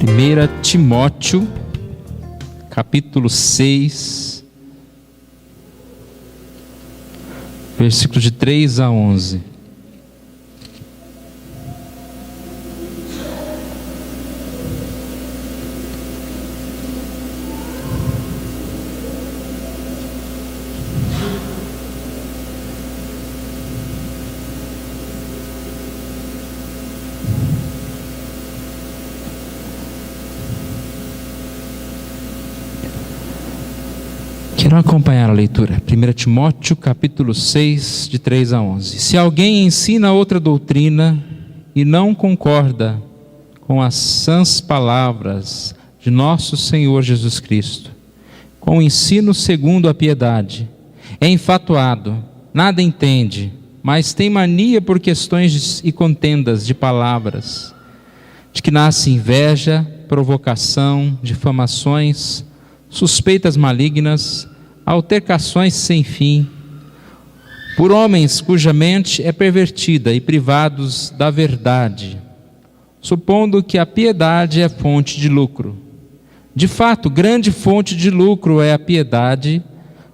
1 Timóteo, capítulo 6, versículos de 3 a 11. Quero acompanhar a leitura. 1 Timóteo, capítulo 6, de 3 a 11. Se alguém ensina outra doutrina e não concorda com as sãs palavras de nosso Senhor Jesus Cristo, com o ensino segundo a piedade, é enfatuado, nada entende, mas tem mania por questões e contendas de palavras, de que nasce inveja, provocação, difamações, suspeitas malignas, altercações sem fim, por homens cuja mente é pervertida e privados da verdade, supondo que a piedade é fonte de lucro. De fato, grande fonte de lucro é a piedade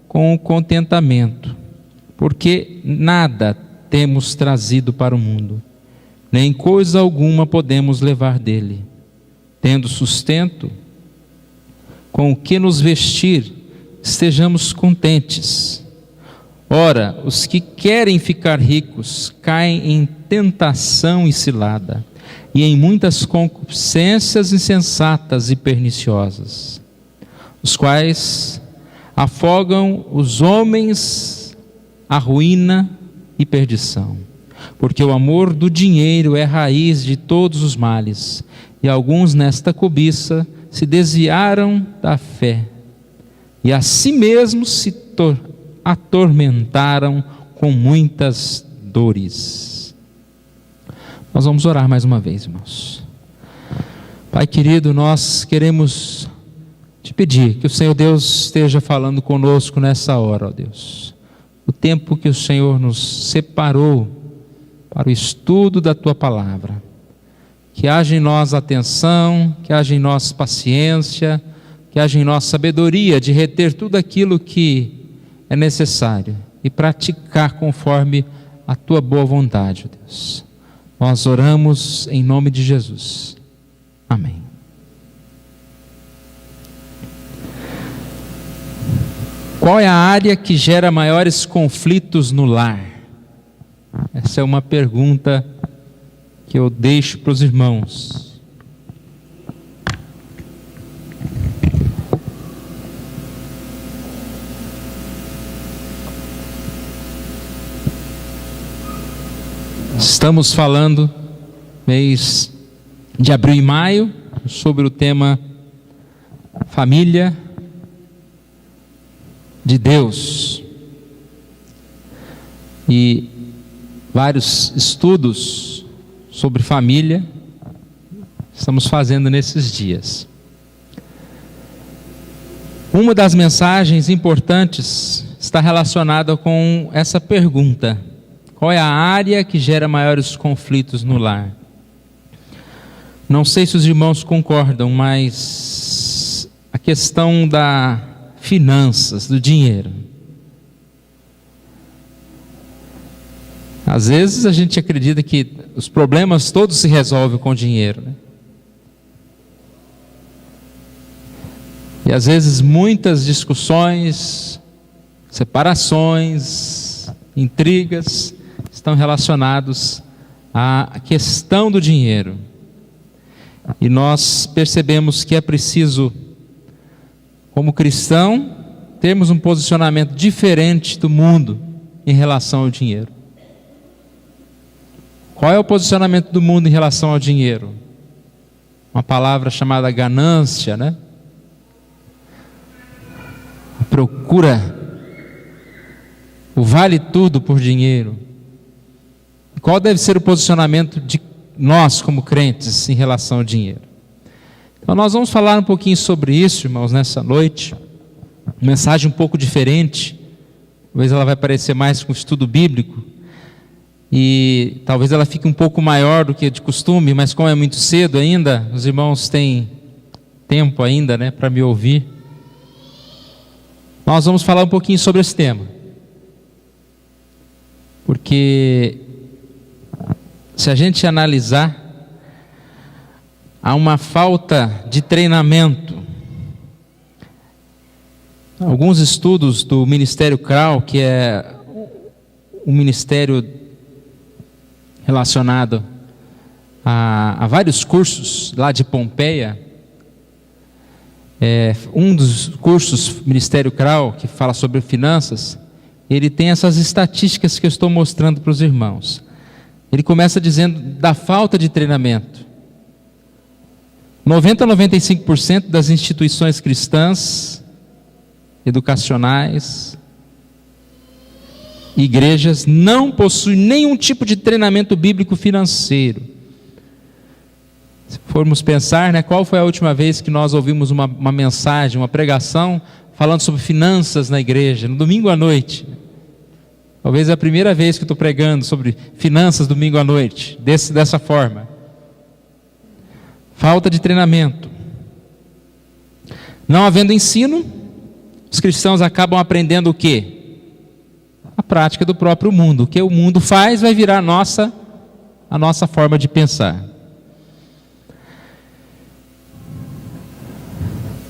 com o contentamento, porque nada temos trazido para o mundo, nem coisa alguma podemos levar dele. Tendo sustento, com o que nos vestir, estejamos contentes. Ora, os que querem ficar ricos caem em tentação e cilada, e em muitas concupiscências insensatas e perniciosas, os quais afogam os homens à ruína e perdição. Porque o amor do dinheiro é raiz de todos os males, e alguns nesta cobiça se desviaram da fé, e a si mesmos se atormentaram com muitas dores. Nós vamos orar mais uma vez, irmãos. Pai querido, nós queremos te pedir que o Senhor Deus esteja falando conosco nessa hora, ó Deus. O tempo que o Senhor nos separou para o estudo da Tua Palavra. Que haja em nós atenção, que haja em nós paciência, que haja em nós sabedoria de reter tudo aquilo que é necessário e praticar conforme a Tua boa vontade, ó Deus. Nós oramos em nome de Jesus. Amém. Qual é a área que gera maiores conflitos no lar? Essa é uma pergunta que eu deixo para os irmãos. Estamos falando, mês de abril e maio, sobre o tema família de Deus. E vários estudos sobre família estamos fazendo nesses dias. Uma das mensagens importantes está relacionada com essa pergunta: qual é a área que gera maiores conflitos no lar? Não sei se os irmãos concordam, mas a questão da finanças, do dinheiro. Às vezes a gente acredita que os problemas todos se resolvem com dinheiro, né? E às vezes muitas discussões, separações, intrigas estão relacionados à questão do dinheiro. E nós percebemos que é preciso, como cristão, termos um posicionamento diferente do mundo em relação ao dinheiro. Qual é o posicionamento do mundo em relação ao dinheiro? Uma palavra chamada ganância, né? A procura, o vale tudo por dinheiro. Qual deve ser o posicionamento de nós como crentes em relação ao dinheiro? Então nós vamos falar um pouquinho sobre isso, irmãos, nessa noite. Uma mensagem um pouco diferente. Talvez ela vai parecer mais com estudo bíblico. E talvez ela fique um pouco maior do que de costume, mas como é muito cedo ainda, os irmãos têm tempo ainda, né, para me ouvir, nós vamos falar um pouquinho sobre esse tema. Porque se a gente analisar, há uma falta de treinamento. Alguns estudos do Ministério CRAU, que é um ministério relacionado a vários cursos lá de Pompeia, um dos cursos Ministério CRAU, que fala sobre finanças, ele tem essas estatísticas que eu estou mostrando para os irmãos. Ele começa dizendo da falta de treinamento. 90 a 95% das instituições cristãs, educacionais, igrejas, não possuem nenhum tipo de treinamento bíblico financeiro. Se formos pensar, né, qual foi a última vez que nós ouvimos uma mensagem, uma pregação, falando sobre finanças na igreja? No domingo à noite. Talvez é a primeira vez que eu estou pregando sobre finanças domingo à noite, dessa forma. Falta de treinamento. Não havendo ensino, os cristãos acabam aprendendo o quê? A prática do próprio mundo. O que o mundo faz vai virar a nossa forma de pensar.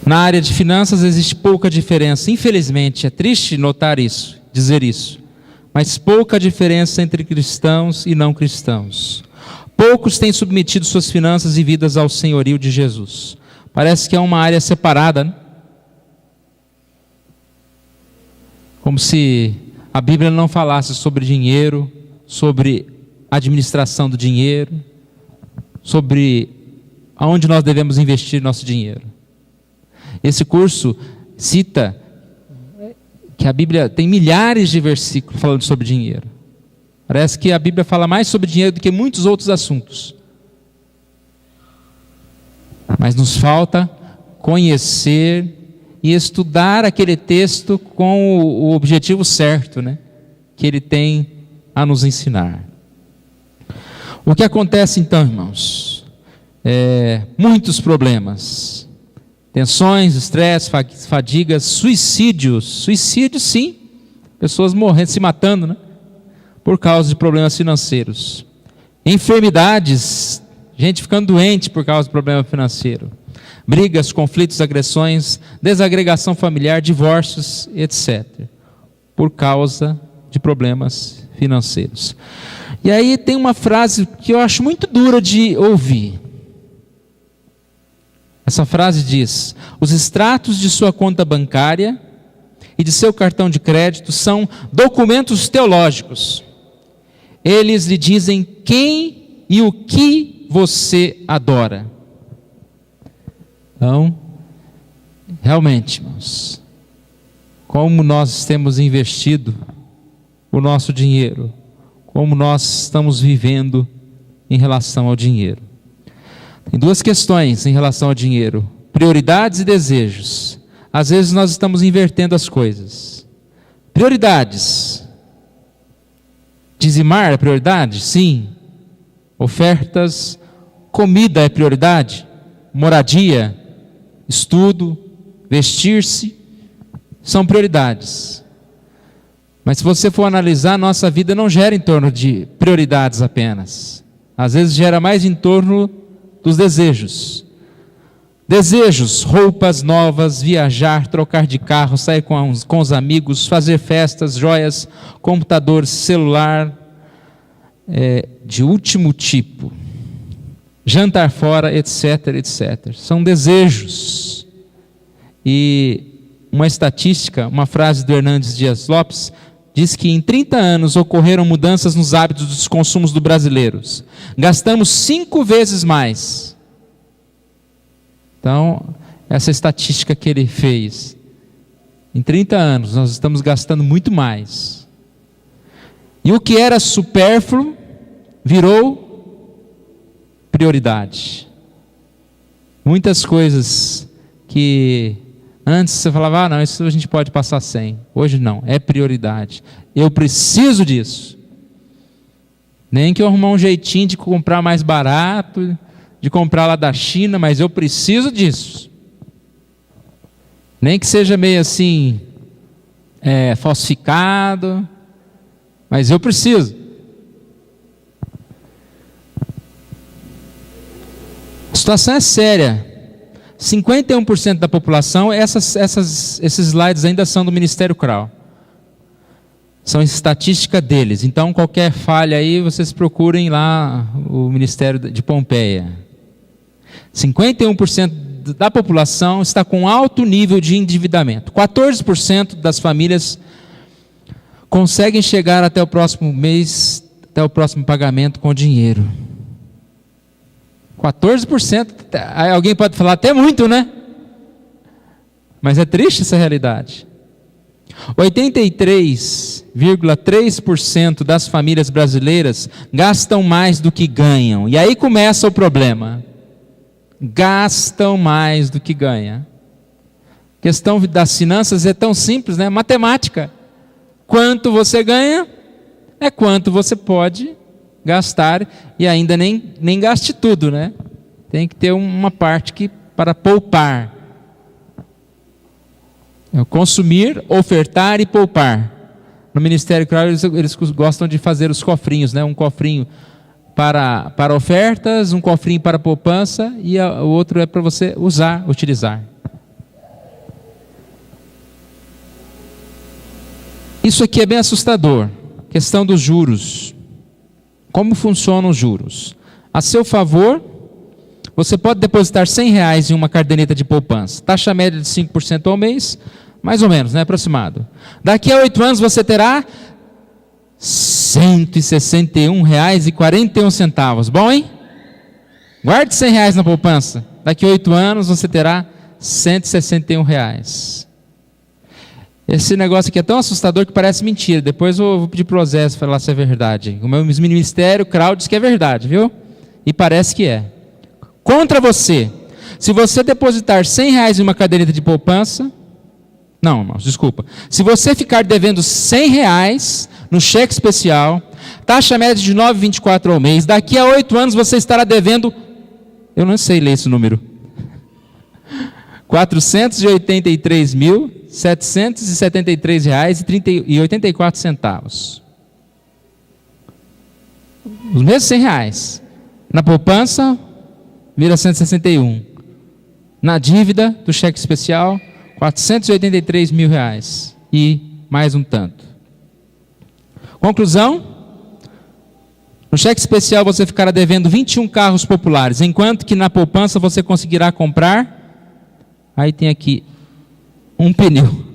Na área de finanças existe pouca diferença. Infelizmente, é triste notar isso, dizer isso. Mas pouca diferença entre cristãos e não cristãos. Poucos têm submetido suas finanças e vidas ao senhorio de Jesus. Parece que é uma área separada, né? Como se a Bíblia não falasse sobre dinheiro, sobre administração do dinheiro, sobre aonde nós devemos investir nosso dinheiro. Esse curso cita que a Bíblia tem milhares de versículos falando sobre dinheiro. Parece que a Bíblia fala mais sobre dinheiro do que muitos outros assuntos. Mas nos falta conhecer e estudar aquele texto com o objetivo certo, né, que ele tem a nos ensinar. O que acontece então, irmãos? Muitos problemas. Tensões, estresse, fadigas, suicídios. Suicídio, sim. Pessoas morrendo, se matando, né? Por causa de problemas financeiros. Enfermidades, gente ficando doente por causa do problema financeiro. Brigas, conflitos, agressões, desagregação familiar, divórcios, etc. Por causa de problemas financeiros. E aí tem uma frase que eu acho muito dura de ouvir. Essa frase diz: os extratos de sua conta bancária e de seu cartão de crédito são documentos teológicos. Eles lhe dizem quem e o que você adora. Então, realmente, irmãos, como nós temos investido o nosso dinheiro, como nós estamos vivendo em relação ao dinheiro. Tem duas questões em relação ao dinheiro: prioridades e desejos. Às vezes nós estamos invertendo as coisas. Prioridades. Dizimar é prioridade? Sim. Ofertas, comida é prioridade? Moradia, estudo, vestir-se, são prioridades. Mas se você for analisar, nossa vida não gera em torno de prioridades apenas. Às vezes gera mais em torno dos desejos. Desejos, roupas novas, viajar, trocar de carro, sair com os amigos, fazer festas, joias, computador, celular, de último tipo, jantar fora, etc, etc. São desejos. E uma estatística, uma frase do Hernandes Dias Lopes, diz que em 30 anos ocorreram mudanças nos hábitos dos consumos dos brasileiros. Gastamos 5 vezes mais. Então, essa estatística que ele fez, em 30 anos nós estamos gastando muito mais. E o que era supérfluo virou prioridade. Muitas coisas que antes você falava, não, isso a gente pode passar sem. Hoje não, é prioridade. Eu preciso disso. Nem que eu arrumar um jeitinho de comprar mais barato, de comprar lá da China, mas eu preciso disso. Nem que seja meio assim, falsificado, mas eu preciso. A situação é séria. 51% da população, esses slides ainda são do Ministério CRAU. São estatística deles. Então, qualquer falha aí, vocês procurem lá o Ministério de Pompeia. 51% da população está com alto nível de endividamento. 14% das famílias conseguem chegar até o próximo mês, até o próximo pagamento com dinheiro. 14%, alguém pode falar até muito, né? Mas é triste essa realidade. 83,3% das famílias brasileiras gastam mais do que ganham. E aí começa o problema. Gastam mais do que ganham. A questão das finanças é tão simples, né? Matemática. Quanto você ganha é quanto você pode gastar, e ainda nem gaste tudo, né? Tem que ter uma parte para poupar. É consumir, ofertar e poupar. No Ministério CRAU eles gostam de fazer os cofrinhos, né? Um cofrinho para ofertas, um cofrinho para poupança, e o outro é para você utilizar. Isso aqui é bem assustador. Questão dos juros. Como funcionam os juros? A seu favor, você pode depositar R$100 em uma caderneta de poupança. Taxa média de 5% ao mês, mais ou menos, né? Aproximado. Daqui a 8 anos você terá R$161,41. Bom, hein? Guarde R$100 na poupança. Daqui a 8 anos você terá R$161. Esse negócio aqui é tão assustador que parece mentira. Depois eu vou pedir para o Zé falar se é verdade. O meu Ministério CRAU diz que é verdade, viu? E parece que é. Contra você. Se você depositar R$100 em uma caderneta de poupança... Não, irmãos, desculpa. Se você ficar devendo R$100 no cheque especial, taxa média de 9,24 ao mês, daqui a 8 anos você estará devendo... Eu não sei ler esse número. R$483.773,84. Os mesmos R$100. Na poupança, vira 161. Na dívida do cheque especial, R$483 mil. E mais um tanto. Conclusão? No cheque especial você ficará devendo 21 carros populares, enquanto que na poupança você conseguirá comprar... Aí tem aqui um pneu.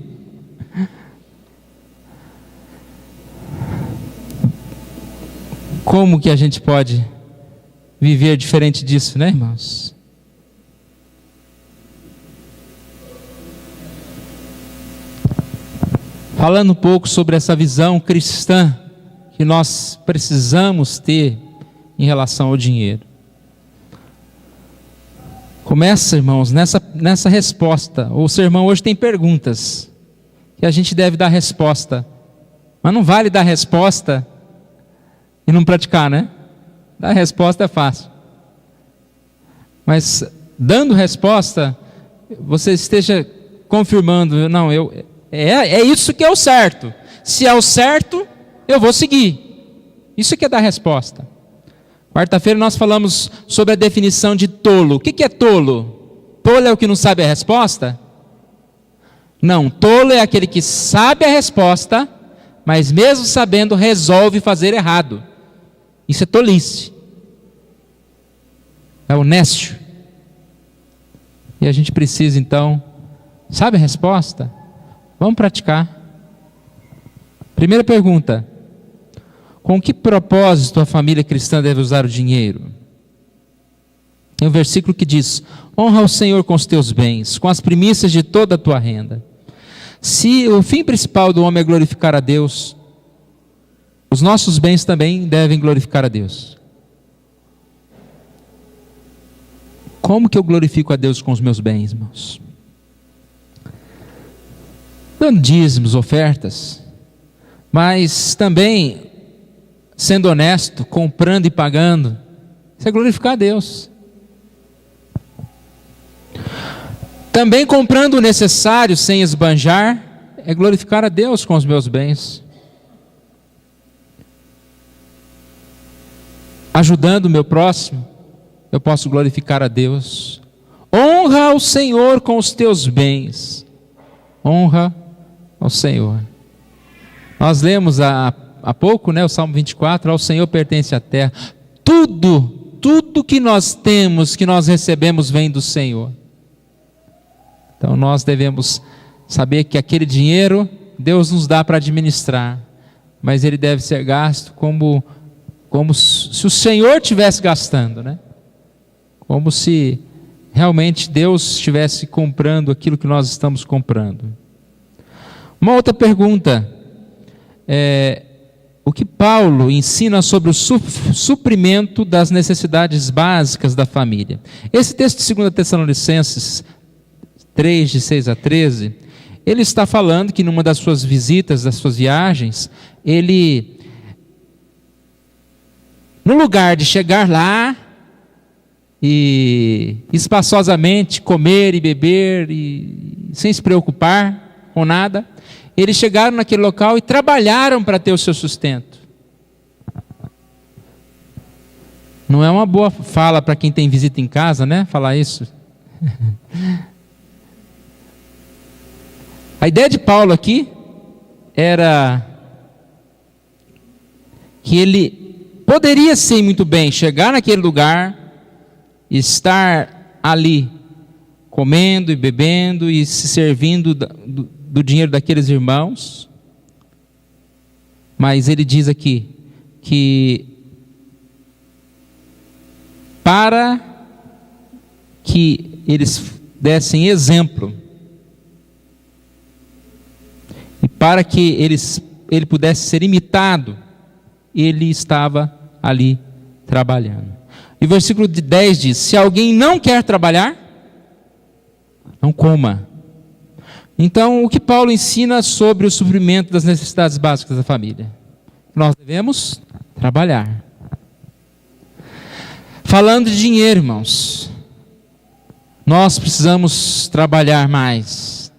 Como que a gente pode viver diferente disso, né, irmãos? Falando um pouco sobre essa visão cristã que nós precisamos ter em relação ao dinheiro. Começa, irmãos, nessa resposta. O sermão hoje tem perguntas que a gente deve dar resposta. Mas não vale dar resposta e não praticar, né? Dar resposta é fácil. Mas dando resposta, você esteja confirmando, não, é isso que é o certo. Se é o certo, eu vou seguir. Isso que é dar resposta. Quarta-feira nós falamos sobre a definição de tolo. O que é tolo? Tolo é o que não sabe a resposta? Não, tolo é aquele que sabe a resposta, mas mesmo sabendo resolve fazer errado. Isso é tolice. É o nécio. E a gente precisa então, sabe a resposta? Vamos praticar. Primeira pergunta: com que propósito a família cristã deve usar o dinheiro? Tem um versículo que diz: honra o Senhor com os teus bens, com as primícias de toda a tua renda. Se o fim principal do homem é glorificar a Deus, os nossos bens também devem glorificar a Deus. Como que eu glorifico a Deus com os meus bens, irmãos? Dando dízimos, ofertas, mas também sendo honesto, comprando e pagando. Isso é glorificar a Deus. Também comprando o necessário sem esbanjar, é glorificar a Deus com os meus bens. Ajudando o meu próximo, eu posso glorificar a Deus. Honra ao Senhor com os teus bens. Honra ao Senhor. Nós lemos há pouco, o Salmo 24, ao Senhor pertence a terra. Tudo que nós temos, que nós recebemos, vem do Senhor. Então nós devemos saber que aquele dinheiro Deus nos dá para administrar, mas ele deve ser gasto como se o Senhor estivesse gastando, Como se realmente Deus estivesse comprando aquilo que nós estamos comprando. Uma outra pergunta o que Paulo ensina sobre o suprimento das necessidades básicas da família. Esse texto de 2 Tessalonicenses 3, de 6 a 13, ele está falando que numa das suas visitas, das suas viagens, ele, no lugar de chegar lá e espaçosamente comer e beber e sem se preocupar com nada, eles chegaram naquele local e trabalharam para ter o seu sustento. Não é uma boa fala para quem tem visita em casa, falar isso. A ideia de Paulo aqui era que ele poderia sim muito bem chegar naquele lugar, estar ali comendo e bebendo e se servindo do dinheiro daqueles irmãos, mas ele diz aqui que para que eles dessem exemplo e para que ele pudesse ser imitado, ele estava ali trabalhando. E o versículo 10 diz: se alguém não quer trabalhar, não coma. Então, o que Paulo ensina sobre o suprimento das necessidades básicas da família? Nós devemos trabalhar. Falando de dinheiro, irmãos, nós precisamos trabalhar mais.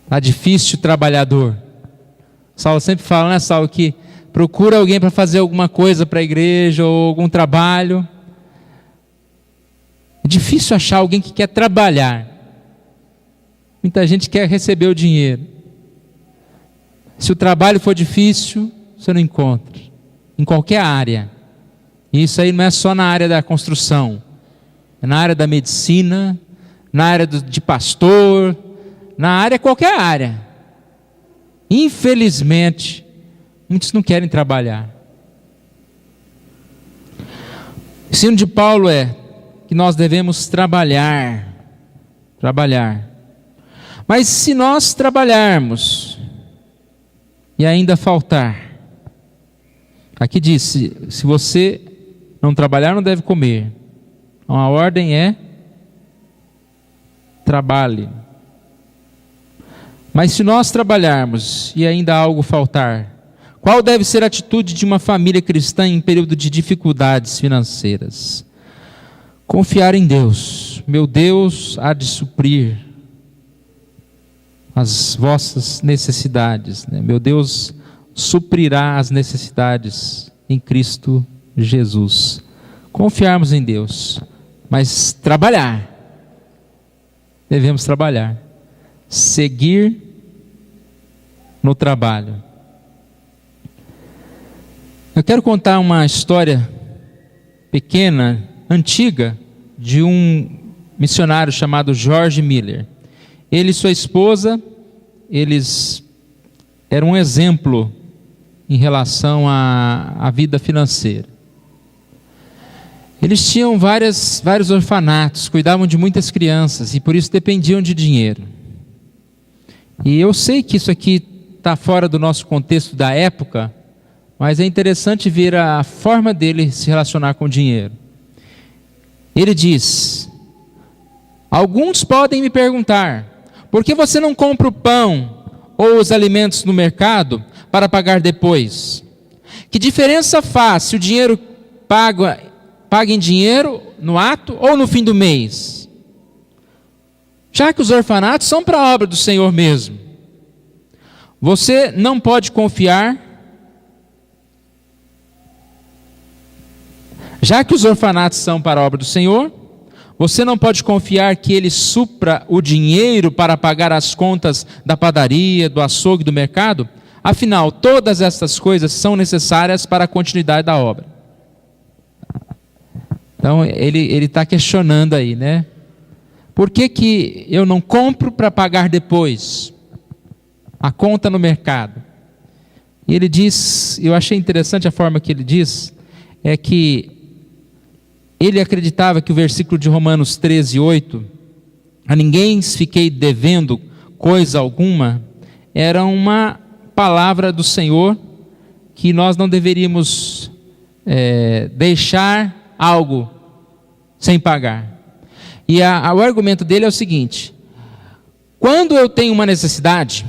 Está difícil trabalhador. Saulo sempre fala, Saulo, que procura alguém para fazer alguma coisa para a igreja ou algum trabalho. É difícil achar alguém que quer trabalhar. Muita gente quer receber o dinheiro. Se o trabalho for difícil, você não encontra. Em qualquer área. E isso aí não é só na área da construção. É na área da medicina, na área de pastor, na área, qualquer área. Infelizmente, muitos não querem trabalhar. O ensino de Paulo é que nós devemos trabalhar. Trabalhar. Mas se nós trabalharmos e ainda faltar, aqui diz, se você não trabalhar, não deve comer. Então a ordem é trabalhe. Mas se nós trabalharmos e ainda algo faltar, qual deve ser a atitude de uma família cristã em período de dificuldades financeiras? Confiar em Deus. Meu Deus há de suprir as vossas necessidades. Meu Deus suprirá as necessidades em Cristo Jesus. Confiarmos em Deus, mas trabalhar. Devemos trabalhar. Seguir no trabalho. Eu quero contar uma história pequena, antiga, de um missionário chamado George Miller. Ele e sua esposa, eles eram um exemplo em relação à vida financeira. Eles tinham vários orfanatos, cuidavam de muitas crianças e por isso dependiam de dinheiro. E eu sei que isso aqui está fora do nosso contexto da época, mas é interessante ver a forma dele se relacionar com o dinheiro. Ele diz: alguns podem me perguntar, por que você não compra o pão ou os alimentos no mercado para pagar depois? Que diferença faz se o dinheiro paga em dinheiro no ato ou no fim do mês? já que os orfanatos são para a obra do Senhor mesmo. Você não pode confiar, já que os orfanatos são para a obra do Senhor, você não pode confiar que Ele supra o dinheiro para pagar as contas da padaria, do açougue, do mercado. Afinal, todas essas coisas são necessárias para a continuidade da obra. Então, ele está questionando aí, né? Por que eu não compro para pagar depois a conta no mercado? E ele diz, eu achei interessante a forma que ele diz, é que ele acreditava que o versículo de Romanos 13:8, a ninguém fiquei devendo coisa alguma, era uma palavra do Senhor que nós não deveríamos deixar algo sem pagar. E o argumento dele é o seguinte: quando eu tenho uma necessidade,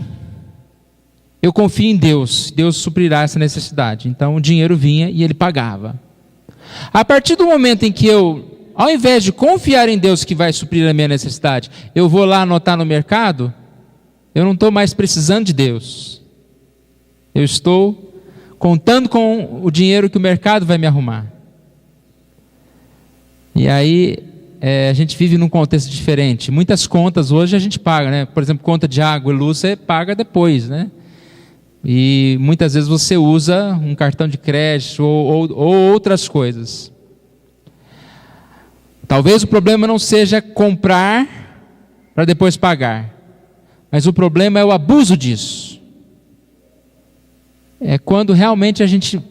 eu confio em Deus, Deus suprirá essa necessidade. Então o dinheiro vinha e ele pagava. A partir do momento em que eu, ao invés de confiar em Deus que vai suprir a minha necessidade, eu vou lá anotar no mercado, eu não estou mais precisando de Deus. Eu estou contando com o dinheiro que o mercado vai me arrumar. E aí a gente vive num contexto diferente. Muitas contas hoje a gente paga, né? Por exemplo, conta de água e luz você paga depois, né? E muitas vezes você usa um cartão de crédito ou outras coisas. Talvez o problema não seja comprar para depois pagar, mas o problema é o abuso disso. É quando realmente a gente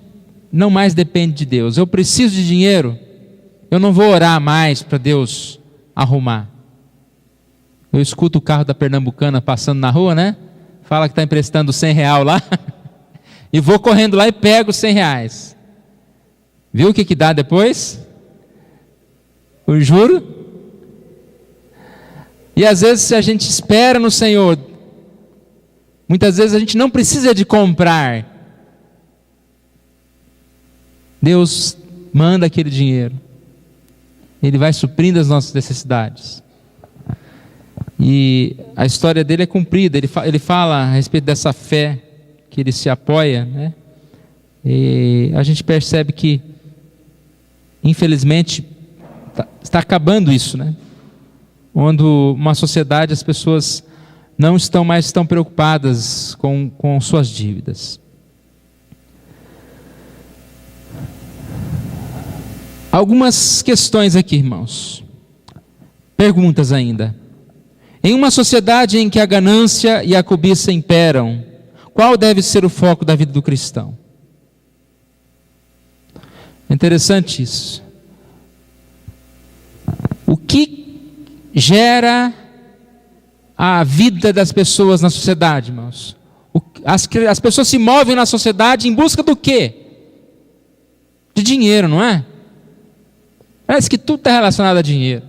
não mais depende de Deus. Eu preciso de dinheiro, eu não vou orar mais para Deus arrumar. Eu escuto o carro da Pernambucana passando na rua, né? Fala que está emprestando R$100 lá, e vou correndo lá e pego os R$100. Viu o que dá depois? O juro. E às vezes, se a gente espera no Senhor, muitas vezes a gente não precisa de comprar. Deus manda aquele dinheiro, Ele vai suprindo as nossas necessidades. E a história dele é cumprida. Ele fala a respeito dessa fé que ele se apoia, né? E a gente percebe que, infelizmente, está acabando isso, né? Quando uma sociedade, as pessoas não estão mais tão preocupadas com suas dívidas. Algumas questões aqui, irmãos. Perguntas ainda. Em uma sociedade em que a ganância e a cobiça imperam, qual deve ser o foco da vida do cristão? É interessante isso. O que gera a vida das pessoas na sociedade, irmãos? As pessoas se movem na sociedade em busca do quê? De dinheiro, não é? Parece que tudo está relacionado a dinheiro,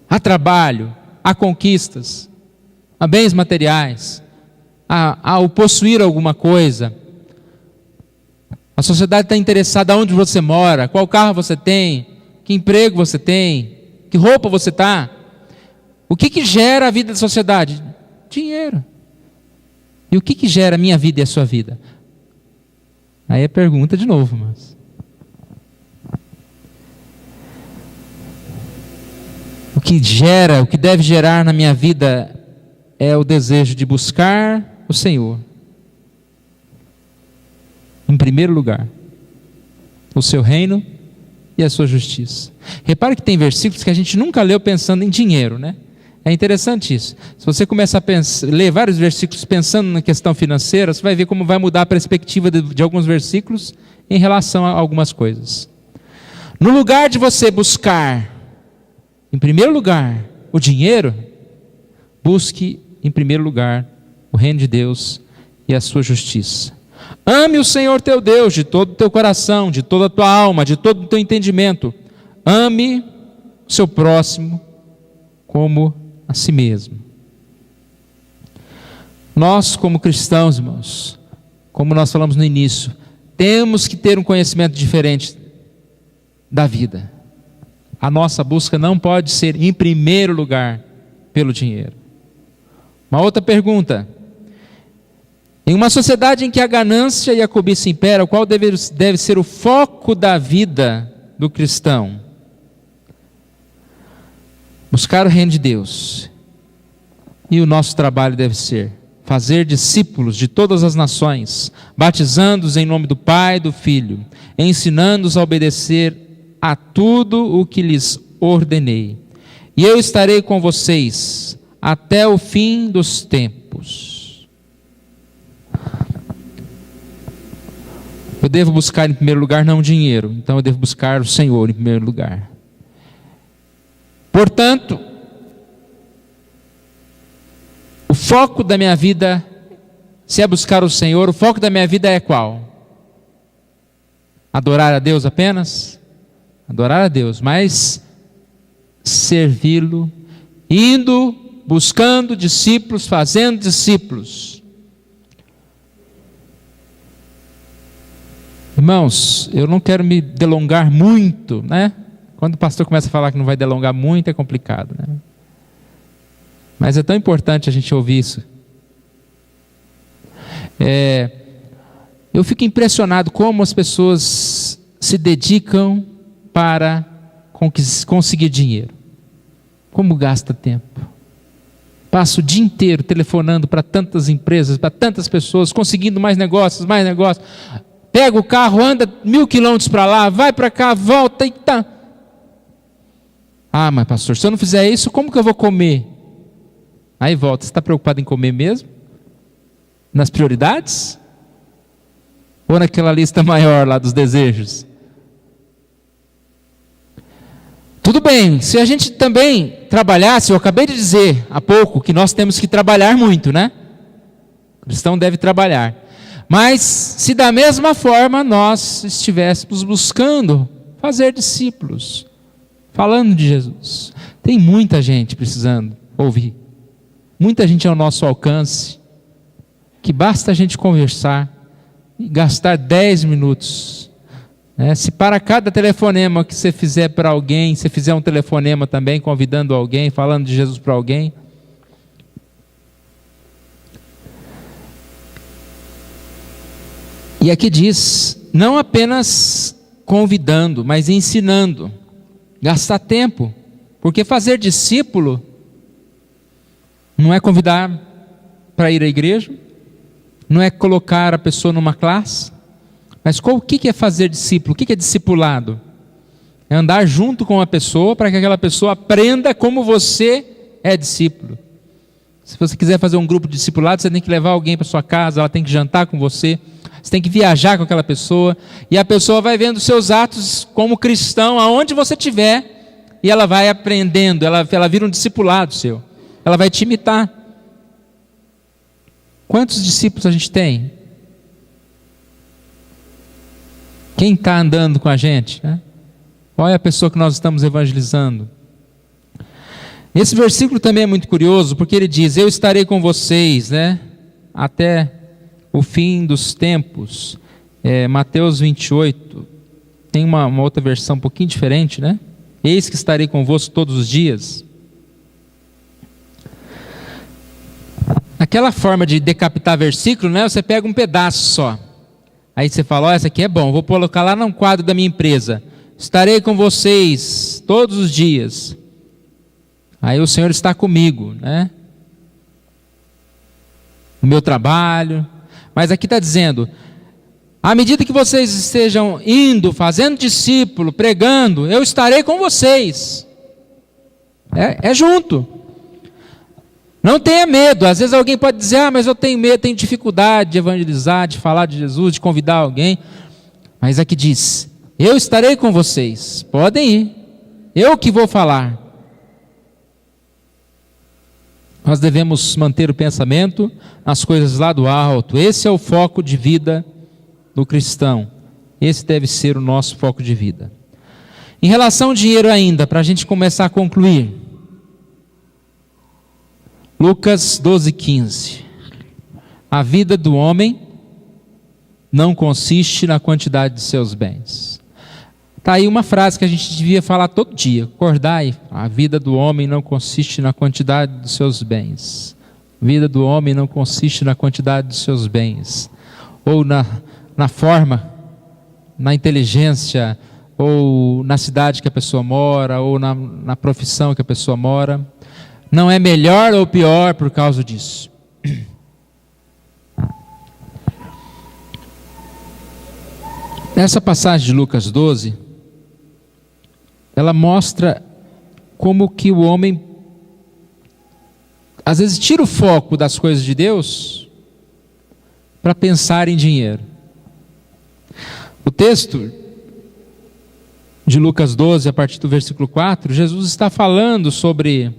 a trabalho, a conquistas, a bens materiais, ao possuir alguma coisa. A sociedade está interessada onde você mora, qual carro você tem, que emprego você tem, que roupa você está. O que gera a vida da sociedade? Dinheiro. E o que gera a minha vida e a sua vida? Aí é pergunta de novo, mas o que deve gerar na minha vida é o desejo de buscar o Senhor. Em primeiro lugar, o seu reino e a sua justiça. Repare que tem versículos que a gente nunca leu pensando em dinheiro, né? É interessante isso. Se você começar a ler vários versículos pensando na questão financeira, você vai ver como vai mudar a perspectiva de alguns versículos em relação a algumas coisas. No lugar de você buscar, em primeiro lugar, o dinheiro, busque em primeiro lugar o reino de Deus e a sua justiça. Ame o Senhor teu Deus de todo o teu coração, de toda a tua alma, de todo o teu entendimento. Ame o seu próximo como a si mesmo. Nós, como cristãos, irmãos, como nós falamos no início, temos que ter um conhecimento diferente da vida. A nossa busca não pode ser em primeiro lugar pelo dinheiro. Uma outra pergunta: em uma sociedade em que a ganância e a cobiça imperam, qual deve ser o foco da vida do cristão? Buscar o reino de Deus. E o nosso trabalho deve ser fazer discípulos de todas as nações, batizando-os em nome do Pai e do Filho, ensinando-os a obedecer a tudo o que lhes ordenei. E eu estarei com vocês até o fim dos tempos. Eu devo buscar em primeiro lugar não dinheiro, então eu devo buscar o Senhor em primeiro lugar. Portanto, o foco da minha vida, se é buscar o Senhor, o foco da minha vida é qual? Adorar a Deus apenas? Adorar a Deus, mas servi-lo, indo, buscando discípulos, fazendo discípulos. Irmãos, eu não quero me delongar muito, né? Quando o pastor começa a falar que não vai delongar muito, é complicado, né? Mas é tão importante a gente ouvir isso. Eu fico impressionado como as pessoas se dedicam para conseguir dinheiro. Como gasta tempo. Passa o dia inteiro telefonando para tantas empresas, para tantas pessoas, conseguindo mais negócios. Pega o carro, anda 1000 quilômetros para lá, vai para cá, volta e tá. Ah, mas pastor, se eu não fizer isso, como que eu vou comer? Aí volta, você está preocupado em comer mesmo? Nas prioridades? Ou naquela lista maior lá dos desejos? Tudo bem, se a gente também trabalhasse, eu acabei de dizer há pouco que nós temos que trabalhar muito, né? O cristão deve trabalhar. Mas se da mesma forma nós estivéssemos buscando fazer discípulos, falando de Jesus, tem muita gente precisando ouvir. Muita gente ao nosso alcance, que basta a gente conversar e gastar 10 minutos. Se para cada telefonema que você fizer para alguém, você fizer um telefonema também, convidando alguém, falando de Jesus para alguém. E aqui diz, não apenas convidando, mas ensinando. Gastar tempo, porque fazer discípulo não é convidar para ir à igreja, não é colocar a pessoa numa classe, mas o que é fazer discípulo? O que é discipulado? É andar junto com a pessoa para que aquela pessoa aprenda como você é discípulo. Se você quiser fazer um grupo de discipulado, você tem que levar alguém para sua casa, ela tem que jantar com você, você tem que viajar com aquela pessoa, e a pessoa vai vendo seus atos como cristão, aonde você estiver, e ela vai aprendendo, ela vira um discipulado seu. Ela vai te imitar. Quantos discípulos a gente tem? Quem está andando com a gente, né? Qual é a pessoa que nós estamos evangelizando? Esse versículo também é muito curioso, porque ele diz, eu estarei com vocês, né? Até o fim dos tempos. Mateus 28, tem uma outra versão um pouquinho diferente, né? Eis que estarei convosco todos os dias. Aquela forma de decapitar versículo, né? Você pega um pedaço só. Aí você fala, essa aqui é bom, vou colocar lá no quadro da minha empresa. Estarei com vocês todos os dias. Aí o Senhor está comigo, né? No meu trabalho. Mas aqui está dizendo, à medida que vocês estejam indo, fazendo discípulo, pregando, eu estarei com vocês. É junto. Não tenha medo. Às vezes alguém pode dizer, mas eu tenho medo, tenho dificuldade de evangelizar, de falar de Jesus, de convidar alguém. Mas aqui diz, eu estarei com vocês, podem ir, eu que vou falar. Nós devemos manter o pensamento nas coisas lá do alto. Esse é o foco de vida do cristão. Esse deve ser o nosso foco de vida. Em relação ao dinheiro ainda, para a gente começar a concluir. Lucas 12:15. A vida do homem não consiste na quantidade de seus bens. Está aí uma frase que a gente devia falar todo dia: acordai, a vida do homem não consiste na quantidade dos seus bens. A vida do homem não consiste na quantidade dos seus bens, ou na forma, na inteligência, ou na cidade que a pessoa mora, ou na profissão que a pessoa mora. Não é melhor ou pior por causa disso. Essa passagem de Lucas 12, ela mostra como que o homem, às vezes, tira o foco das coisas de Deus para pensar em dinheiro. O texto de Lucas 12, a partir do versículo 4, Jesus está falando sobre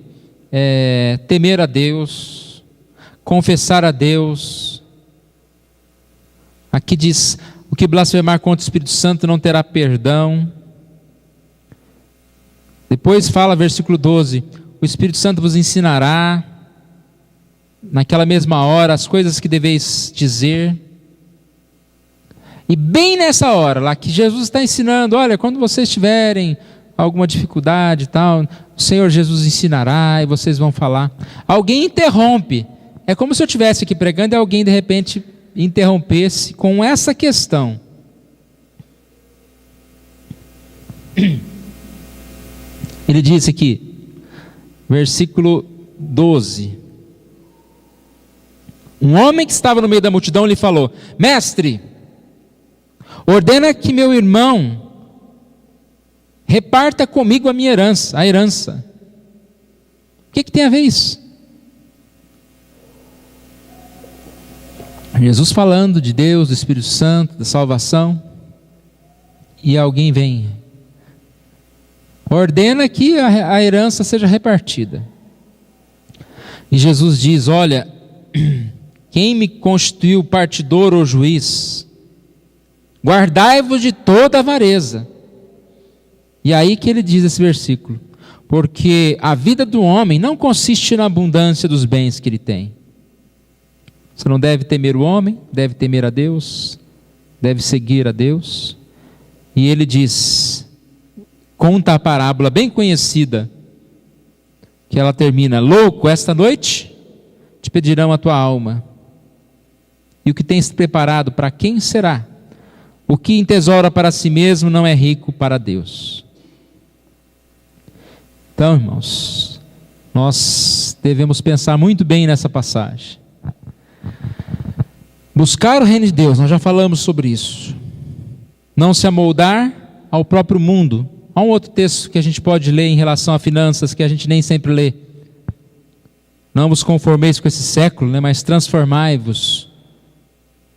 temer a Deus, confessar a Deus. Aqui diz: o que blasfemar contra o Espírito Santo não terá perdão. Depois fala, versículo 12: o Espírito Santo vos ensinará naquela mesma hora as coisas que deveis dizer. E bem nessa hora lá que Jesus está ensinando: olha, quando vocês tiverem alguma dificuldade e tal, o Senhor Jesus ensinará e vocês vão falar. Alguém interrompe. É como se eu estivesse aqui pregando e alguém de repente interrompesse com essa questão. Ele disse aqui, versículo 12: um homem que estava no meio da multidão lhe falou: mestre, ordena que meu irmão reparta comigo a minha herança, a herança. O que tem a ver isso? Jesus falando de Deus, do Espírito Santo, da salvação, e alguém vem, ordena que a herança seja repartida. E Jesus diz: olha, quem me constituiu partidor ou juiz? Guardai-vos de toda avareza. E aí que ele diz esse versículo: porque a vida do homem não consiste na abundância dos bens que ele tem. Você não deve temer o homem, deve temer a Deus, deve seguir a Deus. E ele diz, conta a parábola bem conhecida, que ela termina: louco, esta noite te pedirão a tua alma. E o que tens preparado, para quem será? O que entesoura para si mesmo não é rico para Deus. Então, irmãos, nós devemos pensar muito bem nessa passagem. Buscar o reino de Deus, nós já falamos sobre isso. Não se amoldar ao próprio mundo. Há um outro texto que a gente pode ler em relação a finanças, que a gente nem sempre lê. Não vos conformeis com esse século, mas transformai-vos.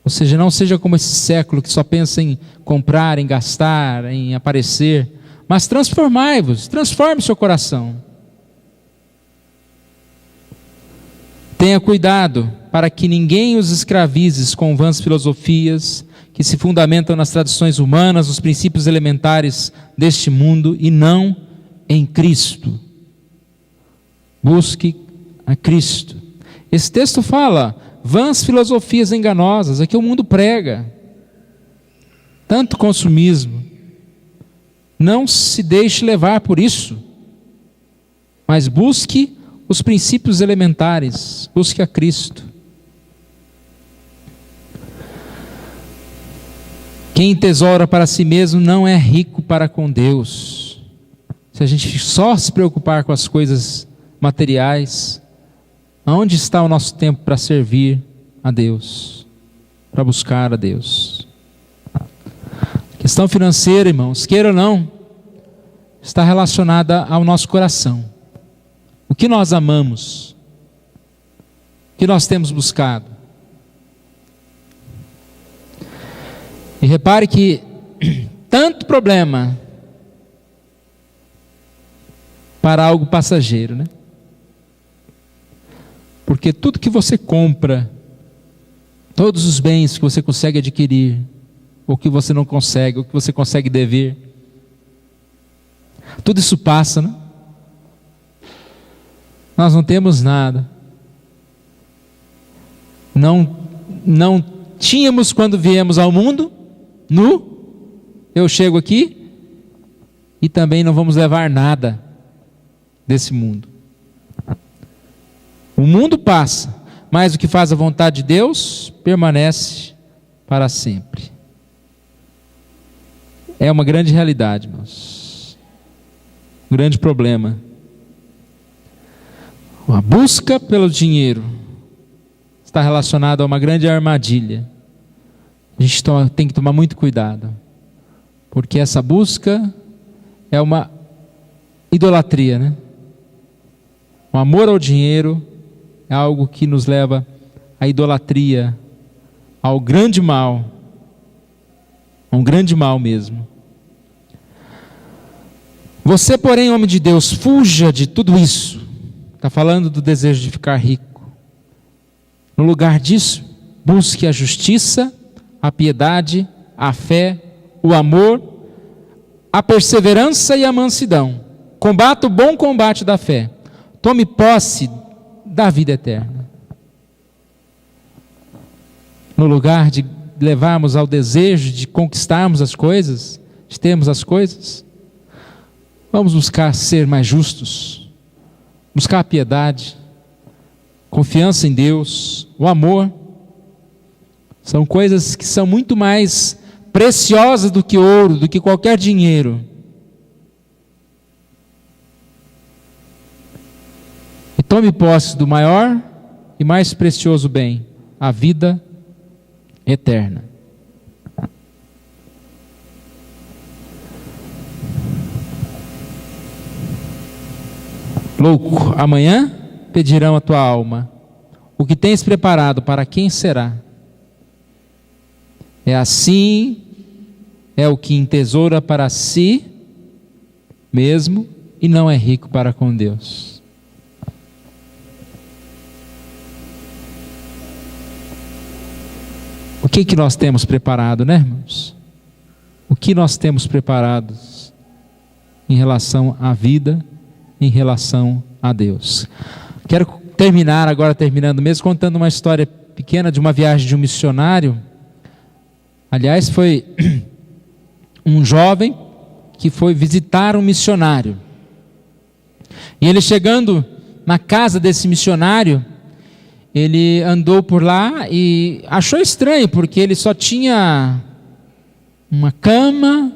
Ou seja, não seja como esse século que só pensa em comprar, em gastar, em aparecer, mas transformai-vos, transforme seu coração. Tenha cuidado para que ninguém os escravize com vãs filosofias que se fundamentam nas tradições humanas, nos princípios elementares deste mundo e não em Cristo. Busque a Cristo. Esse texto fala vãs filosofias enganosas, é que o mundo prega. Tanto consumismo. Não se deixe levar por isso, mas busque os princípios elementares, busque a Cristo. Quem tesoura para si mesmo não é rico para com Deus. Se a gente só se preocupar com as coisas materiais, aonde está o nosso tempo para servir a Deus, para buscar a Deus? A questão financeira, irmãos, queira ou não, está relacionada ao nosso coração. O que nós amamos, o que nós temos buscado. E repare que tanto problema para algo passageiro, né? Porque tudo que você compra, todos os bens que você consegue adquirir, ou que você não consegue, ou que você consegue dever, tudo isso passa, né? Nós não temos nada. Não tínhamos quando viemos ao mundo nu. Eu chego aqui e também não vamos levar nada desse mundo. O mundo passa, mas o que faz a vontade de Deus permanece para sempre. É uma grande realidade, irmãos. Um grande problema. A busca pelo dinheiro está relacionada a uma grande armadilha. A gente tem que tomar muito cuidado, porque essa busca é uma idolatria, né? O amor ao dinheiro é algo que nos leva à idolatria, ao grande mal, a um grande mal mesmo. Você, porém, homem de Deus, fuja de tudo isso. Está falando do desejo de ficar rico. No lugar disso, busque a justiça, a piedade, a fé, o amor, a perseverança e a mansidão. Combata o bom combate da fé. Tome posse da vida eterna. No lugar de levarmos ao desejo de conquistarmos as coisas, de termos as coisas, vamos buscar ser mais justos, buscar a piedade, confiança em Deus, o amor. São coisas que são muito mais preciosas do que ouro, do que qualquer dinheiro. E tome posse do maior e mais precioso bem, a vida eterna. Louco, amanhã pedirão a tua alma. O que tens preparado, para quem será? É assim, é o que entesoura para si mesmo e não é rico para com Deus. O que nós temos preparado, né, irmãos? O que nós temos preparado em relação à vida, em relação a Deus? Quero terminar agora, terminando mesmo, contando uma história pequena de uma viagem de um missionário. Aliás, foi um jovem que foi visitar um missionário. E ele, chegando na casa desse missionário, ele andou por lá e achou estranho, porque ele só tinha uma cama,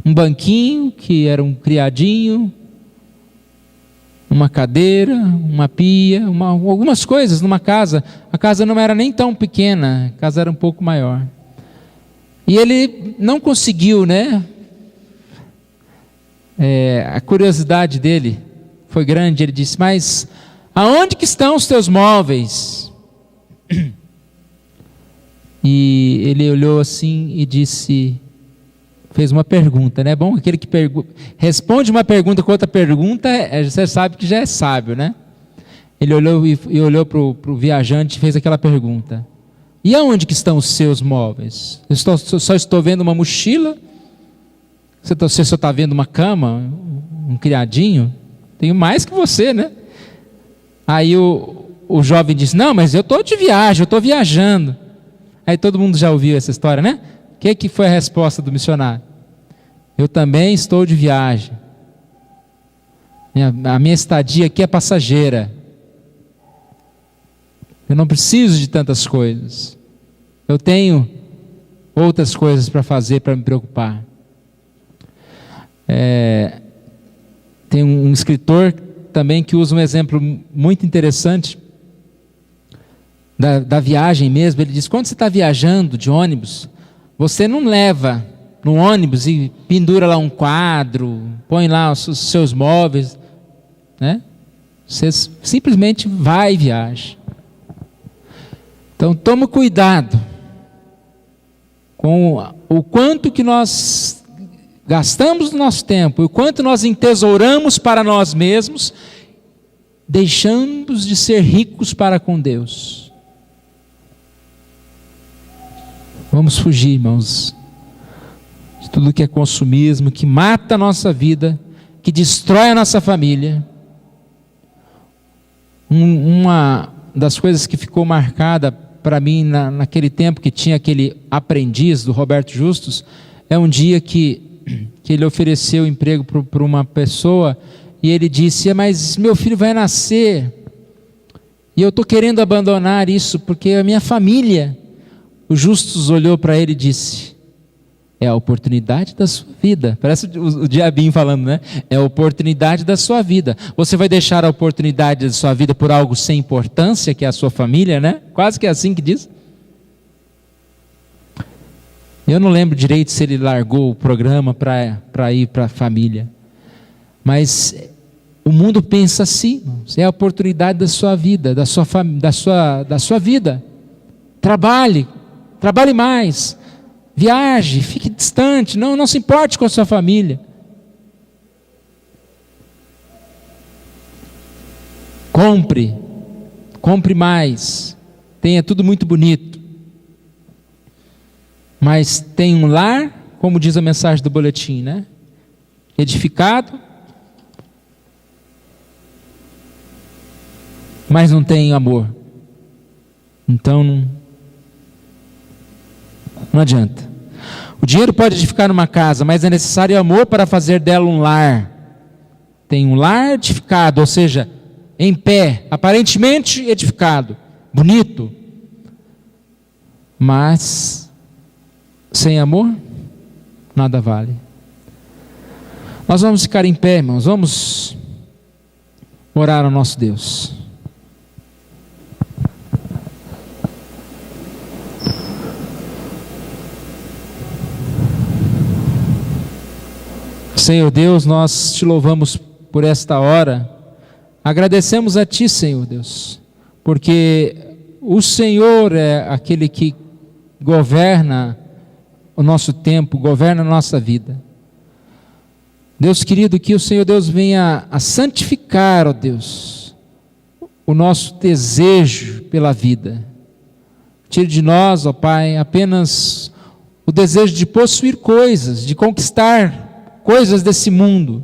um banquinho, que era um criadinho, uma cadeira, uma pia, algumas coisas numa casa. A casa não era nem tão pequena, a casa era um pouco maior. E ele não conseguiu, né? A curiosidade dele foi grande. Ele disse: mas aonde que estão os teus móveis? E ele olhou assim e disse, fez uma pergunta, né? Bom, aquele que responde uma pergunta com outra pergunta, você sabe que já é sábio, né? Ele olhou e olhou para o viajante e fez aquela pergunta: e aonde que estão os seus móveis? Eu só estou vendo uma mochila. Você só está vendo uma cama, um criadinho? Tenho mais que você, né? Aí o jovem disse: não, mas eu estou de viagem, eu estou viajando. Aí todo mundo já ouviu essa história, né? O que foi a resposta do missionário? Eu também estou de viagem. A minha estadia aqui é passageira. Eu não preciso de tantas coisas. Eu tenho outras coisas para fazer, para me preocupar. Tem um escritor também que usa um exemplo muito interessante da viagem mesmo. Ele diz: quando você está viajando de ônibus, você não leva no ônibus e pendura lá um quadro, põe lá os seus móveis, né? Você simplesmente vai e viaja. Então toma cuidado com o quanto que nós gastamos do nosso tempo, o quanto nós entesouramos para nós mesmos, deixamos de ser ricos para com Deus. Vamos fugir, irmãos, de tudo que é consumismo, que mata a nossa vida, que destrói a nossa família. Uma das coisas que ficou marcada para mim naquele tempo, que tinha aquele aprendiz do Roberto Justus, é um dia que que ele ofereceu emprego para uma pessoa e ele disse: mas meu filho vai nascer e eu estou querendo abandonar isso porque a minha família. O Justus olhou para ele e disse: é a oportunidade da sua vida. Parece o diabinho falando, né? É a oportunidade da sua vida. Você vai deixar a oportunidade da sua vida por algo sem importância, que é a sua família, né? Quase que é assim que diz. Eu não lembro direito se ele largou o programa para ir para a família. Mas o mundo pensa assim: é a oportunidade da sua vida, da sua vida. Trabalhe mais. Viaje, fique distante, não se importe com a sua família. Compre mais, tenha tudo muito bonito. Mas tem um lar, como diz a mensagem do boletim, né? Edificado, mas não tem amor. Então não adianta. O dinheiro pode edificar uma casa, mas é necessário amor para fazer dela um lar. Tem um lar edificado, ou seja, em pé, aparentemente edificado, bonito, mas sem amor, nada vale. Nós vamos ficar em pé, irmãos, vamos orar ao nosso Deus. Senhor Deus, nós te louvamos por esta hora, agradecemos a Ti, Senhor Deus, porque o Senhor é aquele que governa o nosso tempo, governa a nossa vida. Deus querido, que o Senhor Deus venha a santificar, ó Deus, o nosso desejo pela vida. Tire de nós, ó Pai, apenas o desejo de possuir coisas, de conquistar coisas desse mundo,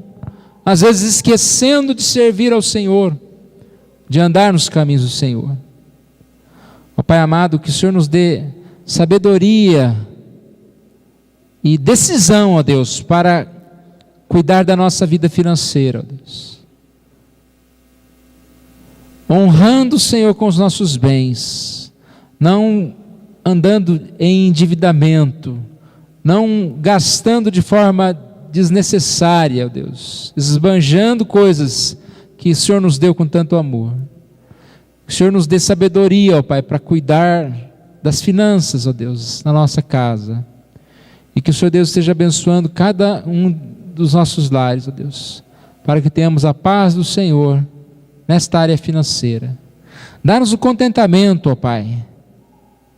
às vezes esquecendo de servir ao Senhor, de andar nos caminhos do Senhor. Ó Pai amado, que o Senhor nos dê sabedoria e decisão, ó Deus, para cuidar da nossa vida financeira, ó Deus, honrando o Senhor com os nossos bens, não andando em endividamento, não gastando de forma desnecessária, ó Deus, esbanjando coisas que o Senhor nos deu com tanto amor. Que o Senhor nos dê sabedoria, ó Pai, para cuidar das finanças, ó Deus, na nossa casa. E que o Senhor Deus esteja abençoando cada um dos nossos lares, ó Deus, para que tenhamos a paz do Senhor nesta área financeira. Dá-nos o contentamento, ó Pai.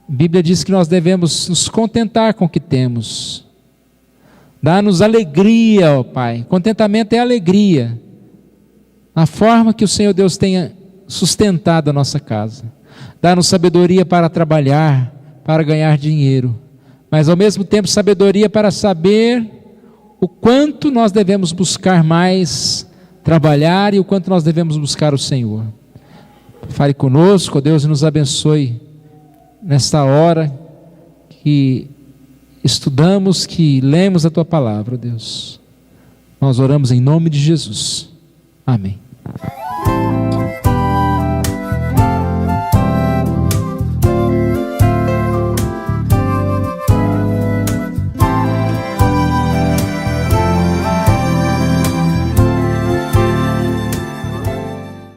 A Bíblia diz que nós devemos nos contentar com o que temos. Dá-nos alegria, ó Pai. Contentamento é alegria. A forma que o Senhor Deus tenha sustentado a nossa casa. Dá-nos sabedoria para trabalhar, para ganhar dinheiro. Mas ao mesmo tempo sabedoria para saber o quanto nós devemos buscar mais trabalhar e o quanto nós devemos buscar o Senhor. Fale conosco, ó Deus, e nos abençoe nesta hora que estudamos, que lemos a Tua palavra, ó Deus. Nós oramos em nome de Jesus. Amém.